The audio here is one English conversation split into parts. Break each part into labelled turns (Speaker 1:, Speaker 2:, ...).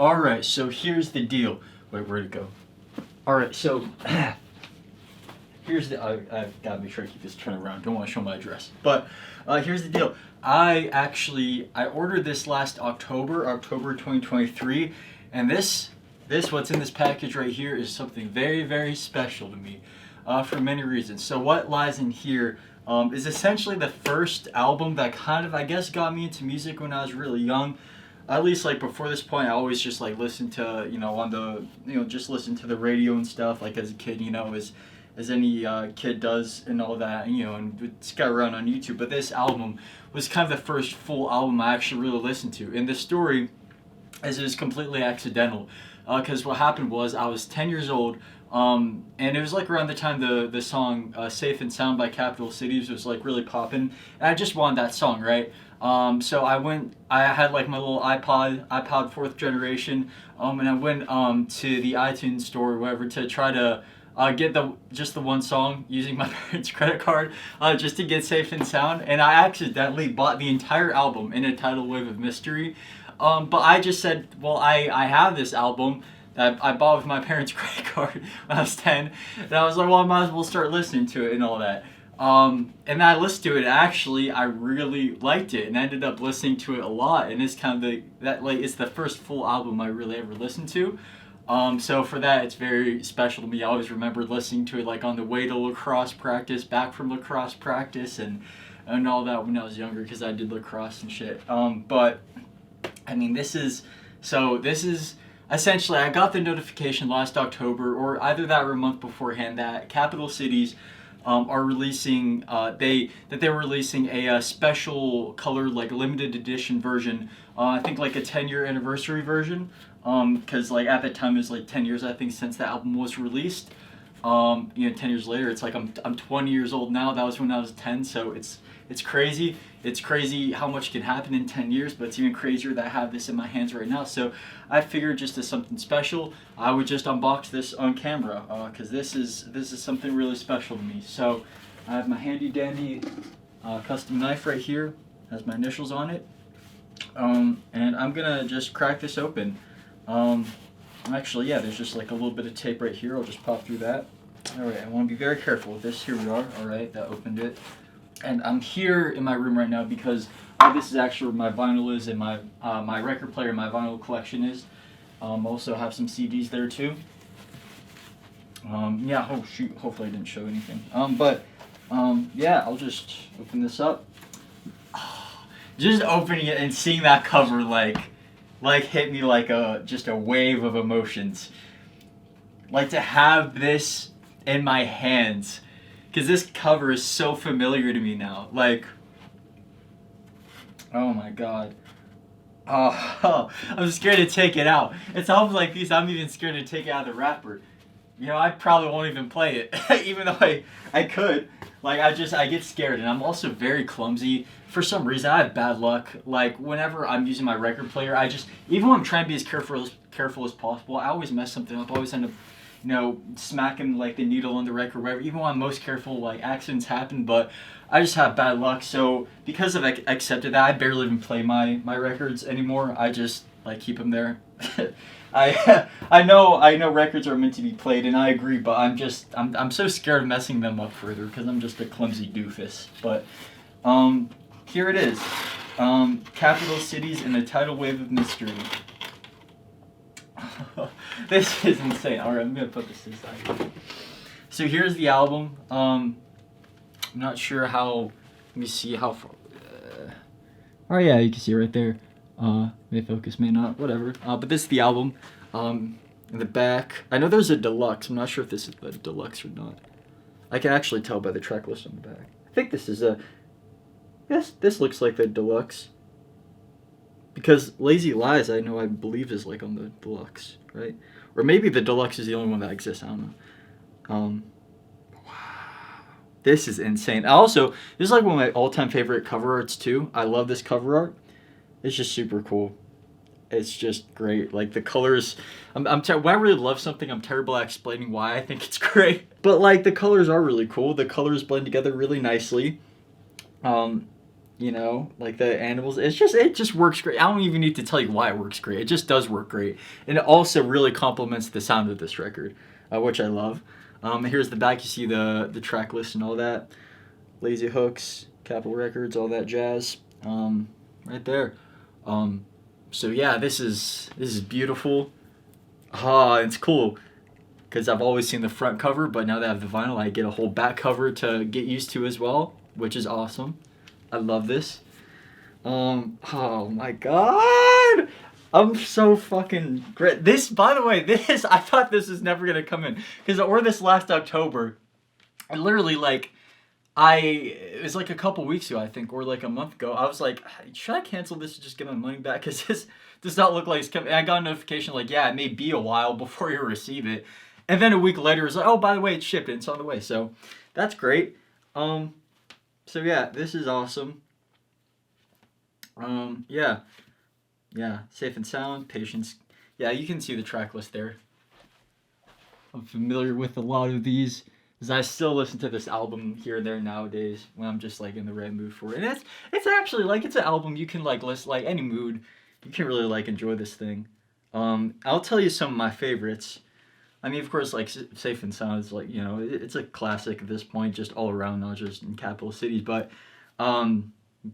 Speaker 1: Alright, so here's the deal. Wait, where'd it go? Alright, so here's the. I've got to make sure I keep this turned around. Don't want to show my address. But here's the deal. I ordered this last October 2023, and this what's in this package right here is something very, very special to me, for many reasons. So what lies in here is essentially the first album that kind of, I guess, got me into music when I was really young. At least, like, before this point, I always just, like, listened to, just listen to the radio and stuff, like, as a kid, as any kid does and all that, and scout around on YouTube. But this album was kind of the first full album I actually really listened to. And the story is it was completely accidental, because what happened was I was 10 years old, and it was like around the time the song Safe and Sound by Capital Cities was like really popping, and I just wanted that song, right? So I had like my little iPod 4th generation, and I went to the iTunes store or whatever to try to get just the one song using my parents' credit card, just to get Safe and Sound, and I accidentally bought the entire album in a tidal wave of mystery. But I just said, well, I have this album that I bought with my parents' credit card when I was 10, and I was like, well, I might as well start listening to it and all that. And I listened to it. Actually, I really liked it, and I ended up listening to it a lot. And it's kind of it's the first full album I really ever listened to. So for that, it's very special to me. I always remember listening to it like on the way to lacrosse practice, back from lacrosse practice, and all that when I was younger, because I did lacrosse and shit. But I mean, this is essentially, I got the notification last October, or either that or a month beforehand, that Capital Cities are releasing they were releasing a special color, like limited edition version. I think like a 10-year anniversary version, because like at that time it was like 10 years, I think, since the album was released. 10 years later, it's like I'm 20 years old now. That was when I was 10, so it's crazy. It's crazy how much can happen in 10 years, but it's even crazier that I have this in my hands right now. So I figured, just as something special, I would just unbox this on camera, because this is something really special to me. So I have my handy dandy custom knife right here, has my initials on it, and I'm gonna just crack this open. Actually, yeah, there's just like a little bit of tape right here. I'll just pop through that. All right, I want to be very careful with this. Here we are. All right, that opened it. And I'm here in my room right now because this is actually where my vinyl is, and my record player, my vinyl collection is. Also have some CDs there too. Yeah, oh shoot, hopefully I didn't show anything. Yeah, I'll just open this up. Just opening it and seeing that cover like hit me like just a wave of emotions. Like, to have this in my hands, because this cover is so familiar to me now. Like, oh my god. Oh, I'm scared to take it out. It's albums like these, I'm even scared to take it out of the wrapper. I probably won't even play it, even though I could. Like, I get scared, and I'm also very clumsy. For some reason, I have bad luck. Like, whenever I'm using my record player, even when I'm trying to be as careful as possible, I always mess something up. I always end up, smacking like the needle on the record, whatever. Even when I'm most careful, like, accidents happen, but I just have bad luck. So because I've accepted that, I barely even play my records anymore. I just like keep them there. I know records are meant to be played, and I agree, but I'm so scared of messing them up further because I'm just a clumsy doofus. But here it is, Capital Cities in a tidal wave of mystery. This is insane. All right, I'm gonna put this aside. So here's the album. I'm not sure how. Let me see how far. Oh yeah, you can see it right there. May focus, may not, whatever. But this is the album. In the back, I know there's a deluxe. I'm not sure if this is the deluxe or not. I can actually tell by the track list on the back. I think this is a. This looks like the deluxe. Because Lazy Lies, I believe is like on the deluxe, right? Or maybe the deluxe is the only one that exists. I don't know. Wow, this is insane. Also, this is like one of my all-time favorite cover arts too. I love this cover art. It's just super cool. It's just great. Like, the colors, when I really love something, I'm terrible at explaining why I think it's great. But like, the colors are really cool. The colors blend together really nicely. you know, like the animals. It just works great. I don't even need to tell you why it works great. It just does work great, and it also really complements the sound of this record, which I love. Here's the back. You see the track list and all that. Lazy Hooks, Capitol Records, all that jazz. Right there. So yeah, this is beautiful. Ah, it's cool because I've always seen the front cover, but now that I have the vinyl, I get a whole back cover to get used to as well, which is awesome. I love this. Oh my god! I'm so fucking great. This, by the way, this, I thought this was never gonna come in. Because I ordered this last October. And literally, like, it was like a couple weeks ago, I think, or like a month ago. I was like, should I cancel this and just get my money back? Because this does not look like it's coming. And I got a notification like, yeah, it may be a while before you receive it. And then a week later, it's like, oh, by the way, it's shipped and it's on the way. So that's great. So yeah, this is awesome. Yeah. Yeah, Safe and Sound, Patience. Yeah, you can see the track list there. I'm familiar with a lot of these, because I still listen to this album here and there nowadays when I'm just like in the right mood for it. And it's actually like it's an album you can like listen like any mood. You can really like enjoy this thing. I'll tell you some of my favorites. I mean, of course, like Safe and Sound is like, you know, it's a classic at this point, just all around, not just in capital cities. But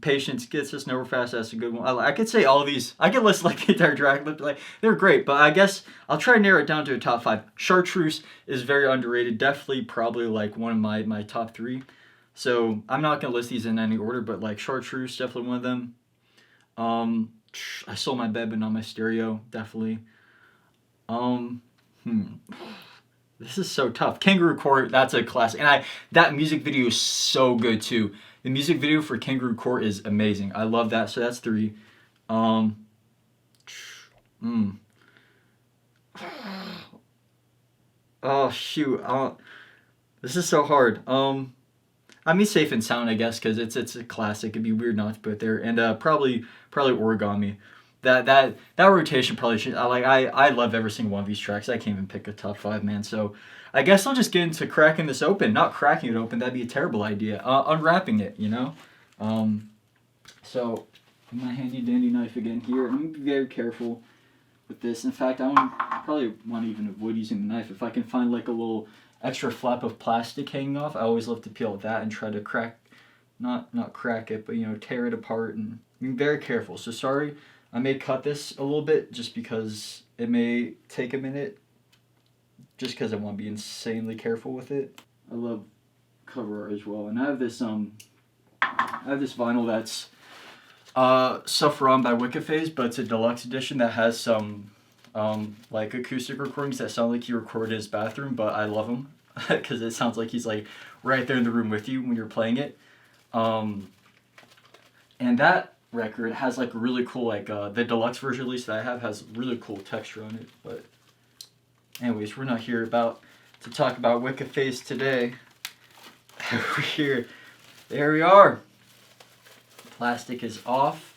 Speaker 1: Patience, Gets Us Nowhere Fast, that's a good one. I could say all of these. I could list like the entire track list, like they're great. But I guess I'll try to narrow it down to a top 5. Chartreuse is very underrated. Definitely, probably like one of my top 3. So I'm not gonna list these in any order, but like Chartreuse, definitely one of them. I Sold My Bed, but Not My Stereo, definitely. This is so tough. Kangaroo Court, that's a classic. And that music video is so good too. The music video for Kangaroo Court is amazing. I love that. So that's 3. Oh shoot. This is so hard. I mean Safe and Sound, I guess, because it's a classic. It'd be weird not to put it there. And probably Origami. That rotation probably should. I love every single one of these tracks. I can't even pick a top 5, man. So I guess I'll just get into cracking this open. Not cracking it open. That'd be a terrible idea. Unwrapping it, you know. So my handy dandy knife again here. I'm gonna be very careful with this. In fact, probably want to even avoid using the knife if I can find like a little extra flap of plastic hanging off. I always love to peel that and try to crack, not crack it, but you know, tear it apart and be very careful. So sorry. I may cut this a little bit just because it may take a minute, just because I want to be insanely careful with it. I love cover art as well, and I have this vinyl that's Suffer On by Wikiphase, but it's a deluxe edition that has some like acoustic recordings that sound like he recorded his bathroom, but I love them because it sounds like he's like right there in the room with you when you're playing it. And that record has like really cool like the deluxe version at least that I have has really cool texture on it. But anyways, we're not here to talk about Wikiphase today. We're here. There we are. Plastic is off.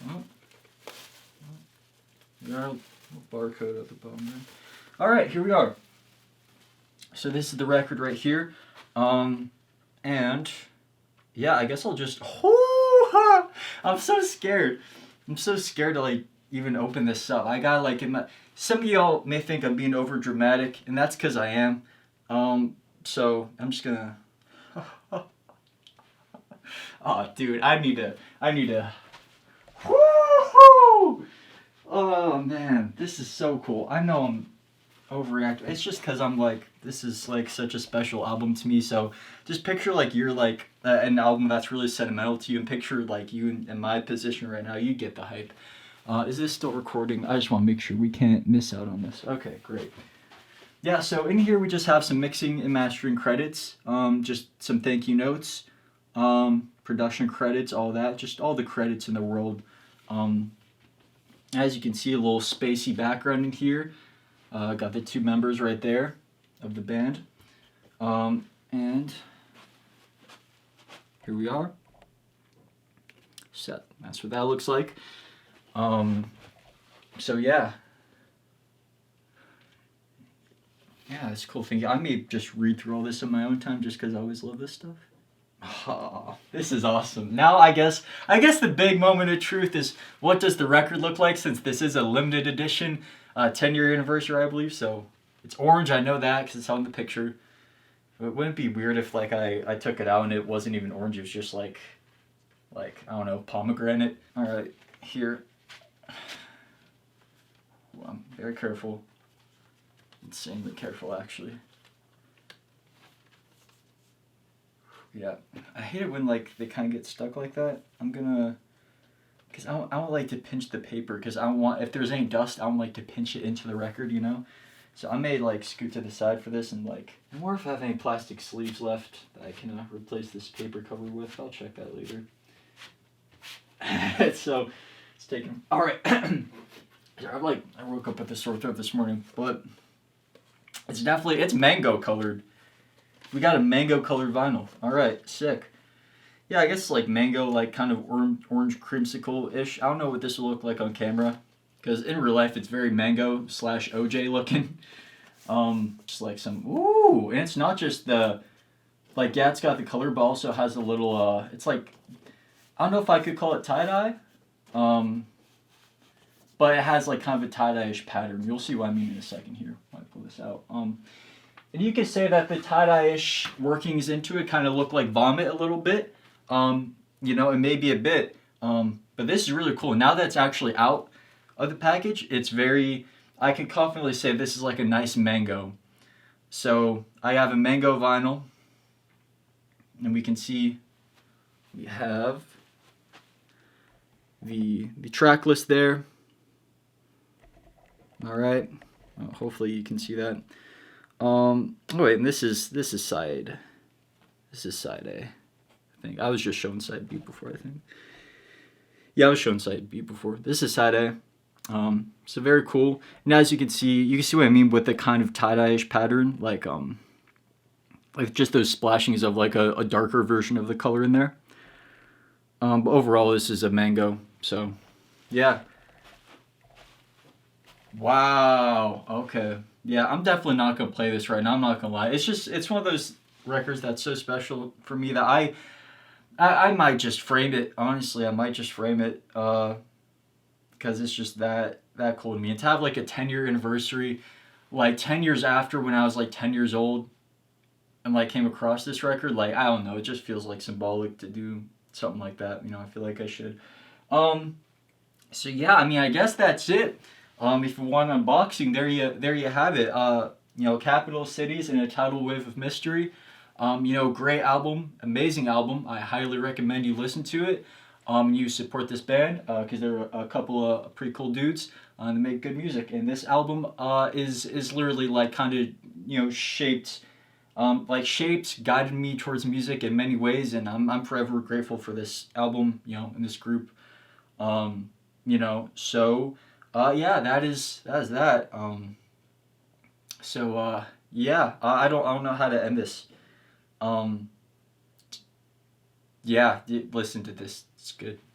Speaker 1: Oh. Got a barcode at the bottom there. All right, here we are. So this is the record right here. And yeah, I guess I'll just. I'm so scared. I'm so scared to like even open this up. I got like some of y'all may think I'm being over dramatic, and that's because I am. So I'm just gonna. Oh, dude, I need to. Woo-hoo! Oh man, this is so cool. I know I'm overreacting. It's just because I'm like, this is like such a special album to me. So just picture like you're like an album that's really sentimental to you, and picture like you in my position right now. You get the hype. Is this still recording? I just want to make sure we can't miss out on this. Okay, great. Yeah, so in here we just have some mixing and mastering credits. Just some thank you notes. Production credits, all that. Just all the credits in the world. As you can see, a little spacey background in here. Got the 2 members right there of the band. And here we are. Set. That's what that looks like. So yeah. Yeah, it's a cool thing. I may just read through all this in my own time just because I always love this stuff. Oh, this is awesome. Now I guess the big moment of truth is what does the record look like, since this is a limited edition 10-year anniversary, I believe. So it's orange. I know that because it's on the picture. But wouldn't it be weird if like I took it out and it wasn't even orange? It was just like I don't know, pomegranate. All right, here. Well, I'm very careful. Insanely careful, actually. Yeah, I hate it when like they kind of get stuck like that. I'm gonna, cause I don't like to pinch the paper, cause I don't want, if there's any dust, I don't like to pinch it into the record, you know. So I may like scoot to the side for this, and like, or if I have any plastic sleeves left that I can replace this paper cover with. I'll check that later. So it's taken. All right. I woke up with a sore throat this morning, but it's mango colored. We got a mango colored vinyl. All right, sick. Yeah, I guess like mango, like kind of orange creamsicle ish. I don't know what this will look like on camera, because in real life it's very mango slash OJ looking. Just like some ooh, and it's not just the like yeah, it's got the color, but also has a little it's like I don't know if I could call it tie dye, but it has like kind of a tie dye ish pattern. You'll see what I mean in a second here when I pull this out. And you could say that the tie-dye-ish workings into it kind of look like vomit a little bit. You know, it may be a bit. But this is really cool. Now that it's actually out of the package, it's very, I can confidently say this is like a nice mango. So I have a mango vinyl. And we can see we have the track list there. All right. Well, hopefully you can see that. Oh wait, and this is side A. I think I was just showing side B before. I think. Yeah, I was showing side B before. This is side A. So very cool. And as you can see what I mean with the kind of tie-dye-ish pattern, like just those splashings of like a darker version of the color in there. But overall, this is a mango. So, yeah. Wow. Okay. Yeah, I'm definitely not gonna play this right now. I'm not gonna lie. It's one of those records that's so special for me that I might just frame it. Honestly, I might just frame it because it's just that cool to me. And to have like a 10-year anniversary, like 10 years after when I was like 10 years old, and like came across this record, like I don't know, it just feels like symbolic to do something like that. You know, I feel like I should. So yeah, I mean, I guess that's it. If you want an unboxing, there you have it. You know, Capital Cities and a Tidal Wave of Mystery. You know, great album, amazing album. I highly recommend you listen to it. You support this band because they're a couple of pretty cool dudes. They make good music, and this album is literally like kind of shaped. Guided me towards music in many ways, and I'm forever grateful for this album, and this group. So yeah, that is that. Yeah, I don't know how to end this. Yeah, listen to this. It's good.